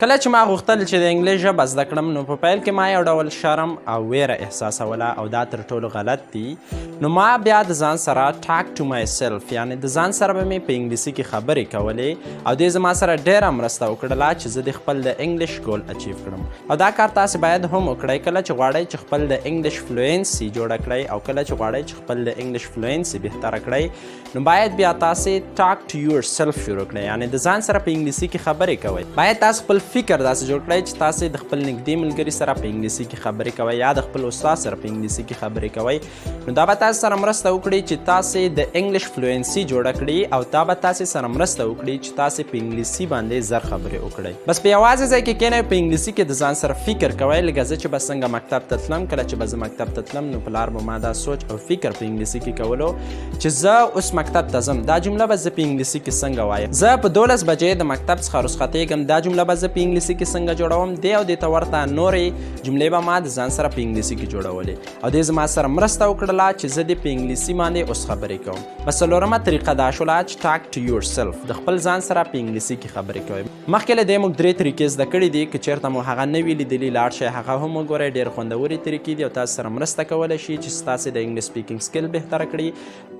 کله چې ما غوښتل چې د انګلیس ژبه زده کړم نو په پیل کې ما یو ډول شرم او ویره احساسوله او دا تر ټولو غلط دي. نو ما بیا د ځان سره ټاک ټو مای سیلف یعنې د ځان سره به مې په انګلیسي کې خبرې کولې او دې زما سره ډېره مرسته وکړله چې زه د خپل د انګلیش ګول اچیو کړم. او دا کار تاسې باید هم وکړئ کله چې غواړئ چې خپل د انګلیش فلوینسي جوړه کړئ او کله چې غواړئ چې خپل د انګلیش فلوینسي بهتره کړئ نو باید بیا تاسې ټاک ټو یور سیلف شروع کړئ یعنې د ځان سره په انګلیسي کې خبرې کوئ. باید تاسو خپل فکر داسې جوړ کړئ چې تاسې د خپل نږدې ملګري سره په انګلیسي کې خبرې کوئ یا د خپل استاد سره په انګلیسي کې خبرې کوئ. نو دا به تاسو سره مرسته وکړي چې تاسې د انګلیش فلوینسي جوړه کړي او دا به تاسې سره مرسته وکړي چې تاسې په انګلیسي باندې زر خبرې وکړئ. بس په یوازې ځای کې کښېنئ په انګلیسي کې د ځان سره فکر کوئ لکه زه چې به څنګه مکتب ته تلم. کله چې به زه مکتب ته تلم نو پلار به ما دا سوچ او فکر په انګلیسي کې کولو چې زه اوس مکتب ته ځم دا جمله به زه په انګلیسي کې څنګه وایم. زه په 12 بجې د مکتب څخه رخصتېږم دا جمله به زه په انګلیسي کې څنګه جوړوم. دې او دې ته ورته نورې جملې به ما د ځان سره په انګلیسي کې جوړولې او دې زما سره مرسته وکړله چې زه دې په انګلیسي باندې اوس خبرې کوم. بس څلورمه طریقه دا شوله چې ټاک ټو یور سیلف د خپل ځان سره په انګلیسي کې خبرې کوئ. مخکې له دې موږ 3 طریقې زده کړي دي که چېرته مو هغه نه وي لیدلي لاړ شئ هغه هم وګورئ. ډېر خوندورې طریقې دي او تاسو سره مرسته کولی شي چې ستاسې د انګلیش سپیکینګ سکل بهتره کړي.